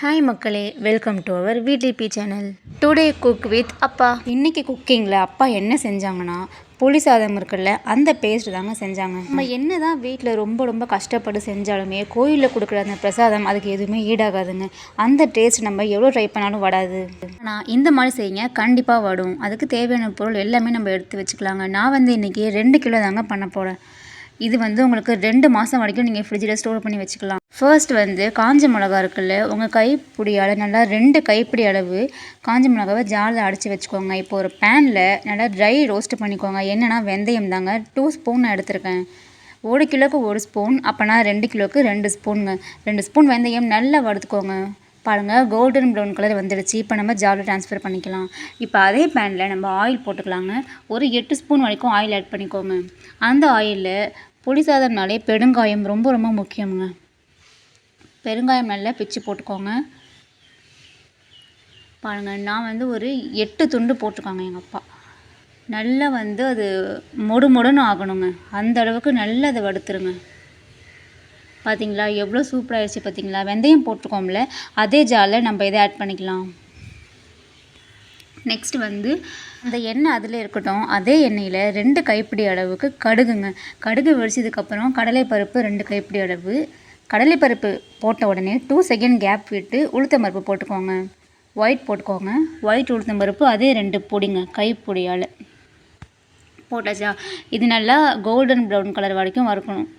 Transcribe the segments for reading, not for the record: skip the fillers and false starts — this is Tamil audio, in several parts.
ஹாய் மக்களே, welcome to our VTP channel. Today cook with அப்பா. இன்றைக்கி குக்கிங்கில் அப்பா என்ன செஞ்சாங்கன்னா, புளி சாதம் இருக்குல்ல, அந்த பேஸ்ட் தாங்க செஞ்சாங்க. நம்ம என்ன தான் வீட்டில் ரொம்ப கஷ்டப்பட்டு செஞ்சாலுமே கோயிலில் கொடுக்குற அந்த பிரசாதம் அதுக்கு எதுவுமே ஈடாகாதுங்க. அந்த டேஸ்ட் நம்ம எவ்வளோ ட்ரை பண்ணாலும் வராது. ஆனால் இந்த மாதிரி செய்யுங்க, கண்டிப்பாக வரும். அதுக்கு தேவையான பொருள் எல்லாமே நம்ம எடுத்து வச்சுக்கலாங்க. நான் இன்றைக்கி 2 கிலோ தாங்க பண்ண போகிறேன். இது உங்களுக்கு 2 மாதம் வரைக்கும் நீங்கள் ஃப்ரிட்ஜில் ஸ்டோர் பண்ணி வச்சுக்கலாம். ஃபர்ஸ்ட் காஞ்ச மிளகா இருக்குல்ல, உங்கள் கைப்பிடியால் நல்லா 2 கைப்பிடி அளவு காஞ்ச மிளகாவை ஜாலில் அடித்து வச்சுக்கோங்க. இப்போ ஒரு பேனில் நல்லா ட்ரை ரோஸ்ட் பண்ணிக்கோங்க. என்னென்னா வெந்தயம் தாங்க 2 ஸ்பூன் நான் எடுத்திருக்கேன். 1 கிலோவுக்கு 1 ஸ்பூன், அப்போனா 2 கிலோவுக்கு 2 ஸ்பூனுங்க. 2 ஸ்பூன் வெந்தயம் நல்லா வறுத்துக்கோங்க. பாருங்கள், கோல்டன் ப்ரௌன் கலர் வந்துடுச்சு. இப்போ நம்ம ஜாலில் ட்ரான்ஸ்ஃபர் பண்ணிக்கலாம். இப்போ அதே பேனில் நம்ம ஆயில் போட்டுக்கலாங்க. ஒரு 8 ஸ்பூன் வரைக்கும் ஆயில் ஆட் பண்ணிக்கோங்க. அந்த ஆயிலில் புளி சாதம்னாலே பெருங்காயம் ரொம்ப முக்கியங்க. பெருங்காயம் நல்லா பிச்சு போட்டுக்கோங்க. பாருங்கள், நான் ஒரு 8 துண்டு போட்டிருக்காங்க எங்கள் அப்பா. நல்லா அது மொடுன்னு ஆகணுங்க. அந்த அளவுக்கு நல்லா அதை வறுத்துருங்க. பார்த்தீங்களா எவ்வளோ சூப்பராகிடுச்சு பார்த்தீங்களா. வெந்தயம் போட்டிருக்கோம்ல, அதே ஜாலில் நம்ம இதை ஆட் பண்ணிக்கலாம். நெக்ஸ்ட் அந்த எண்ணெய் அதில் இருக்கட்டும். அதே எண்ணெயில் 2 கைப்பிடி அளவுக்கு கடுகுங்க. கடுகு வெடிச்சதுக்கப்புறம் கடலைப்பருப்பு 2 கைப்பிடி அளவு. கடலைப்பருப்பு போட்ட உடனே 2 செகண்ட் கேப் விட்டு உளுத்தம்பருப்பு போட்டுக்கோங்க. ஒயிட் போட்டுக்கோங்க. ஒயிட் உளுத்தம்பருப்பு அதே 2 பொடிங்க, கைப்பொடியால் போட்டாச்சா. இது நல்லா கோல்டன் ப்ரௌன் கலர் வரைக்கும் வறுக்கணும்.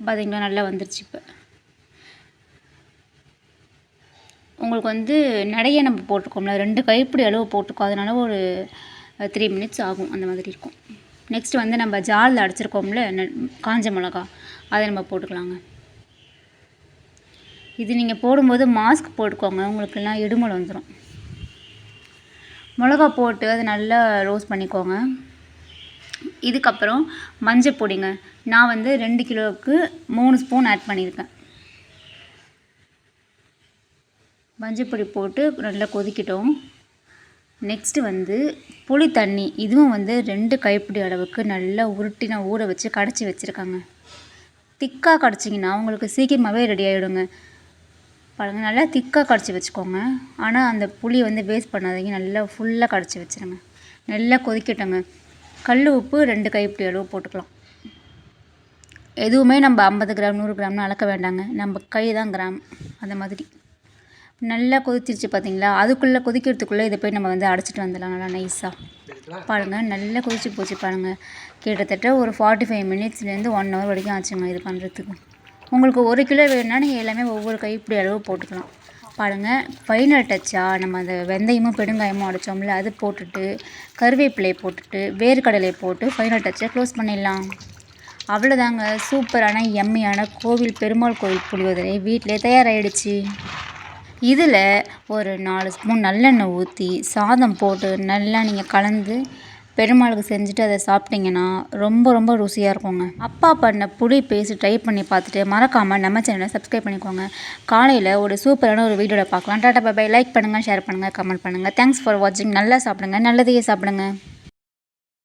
பார்த்தீங்களா, நல்லா வந்துருச்சு. இப்போ உங்களுக்கு நிறைய நம்ம போட்டிருக்கோம்ல, 2 கைப்பிடி அளவு போட்டிருக்கோம். அதனால ஒரு 3 மினிட்ஸ் ஆகும், அந்த மாதிரி இருக்கும். நெக்ஸ்ட் நம்ம ஜாலில் அடிச்சிருக்கோம்ல காஞ்ச மிளகா, அதை நம்ம போட்டுக்கலாங்க. இது நீங்கள் போடும்போது மாஸ்க் போட்டுக்கோங்க, உங்களுக்கெல்லாம் இடுமல் வந்துடும். மிளகா போட்டு அதை நல்லா ரோஸ்ட் பண்ணிக்கோங்க. இதுக்கப்புறம் மஞ்சள் பொடிங்க. நான் 2 கிலோவுக்கு 3 ஸ்பூன் ஆட் பண்ணியிருக்கேன். மஞ்சள் பொடி போட்டு நல்லா கொதிக்கிட்டோம். நெக்ஸ்ட்டு புளி தண்ணி. இதுவும் 2 கைப்பிடி அளவுக்கு நல்லா உருட்டி நான் ஊற வச்சு கடைச்சி வச்சுருக்காங்க. திக்காக கடைச்சிங்கன்னா உங்களுக்கு சீக்கிரமாகவே ரெடி ஆகிடுங்க. பாருங்கள், நல்லா திக்காக கடைச்சி வச்சுக்கோங்க. ஆனால் அந்த புளி வேஸ்ட் பண்ணாதீங்க. நல்லா ஃபுல்லாக கடைச்சி வச்சுருங்க. நல்லா கொதிக்கட்டுங்க. கல் உப்பு 2 கைப்பிடி அளவு போட்டுக்கலாம். எதுவுமே நம்ம 50 கிராம் 100 கிராம்னு அளக்க வேண்டாங்க. நம்ம கை தான் கிராம், அந்த மாதிரி. நல்லா கொதிச்சிருச்சு பார்த்தீங்களா. அதுக்குள்ளே கொதிக்கிறதுக்குள்ளே இதை போய் நம்ம அடைச்சிட்டு வந்துடலாம் நல்லா நைஸாக. பாருங்கள், நல்லா கொதிச்சு போச்சு பாருங்கள். கிட்டத்தட்ட ஒரு 45 மினிட்ஸ்லேருந்து 1 ஹவர் வரைக்கும் ஆச்சுங்க இது பண்ணுறதுக்கு. உங்களுக்கு 1 கிலோ வேணும்னா நீங்கள் எல்லாமே ஒவ்வொரு கைப்பிடி அளவு போட்டுக்கலாம். பாருங்கள், ஃபைனல் டச்சாக நம்ம அந்த வெந்தயமும் பெருங்காயமும் அடைச்சோம்ல, அது போட்டுட்டு கருவேப்பிலையை போட்டுட்டு வேர்க்கடலை போட்டு ஃபைனல் டச்சை க்ளோஸ் பண்ணிடலாம். அவ்வளோதாங்க, சூப்பரான எம்மியான பெருமாள் கோவில் புளியோதரை வீட்டிலே தயாராகிடுச்சு. இதில் ஒரு 4 ஸ்பூன் நல்லெண்ணெய் ஊற்றி சாதம் போட்டு நல்லா நீங்கள் கலந்து பெருமாளுக்கு செஞ்சுட்டு அதை சாப்பிட்டிங்கன்னா ரொம்ப ருசியாக இருக்குங்க. அப்பா பண்ண புளி பேஸ்ட் ட்ரை பண்ணி பார்த்துட்டு மறக்காமல் நம்ம சேனலை சப்ஸ்கிரைப் பண்ணிக்கோங்க. காலையில் ஒரு சூப்பரான ஒரு வீடியோவில் பார்க்கலாம். Tata bye. லைக் பண்ணுங்கள், ஷேர் பண்ணுங்கள், கமெண்ட் பண்ணுங்கள். தேங்க்ஸ் ஃபார் வாட்சிங். நல்லா சாப்பிடுங்க, நல்லதையே சாப்பிடுங்க.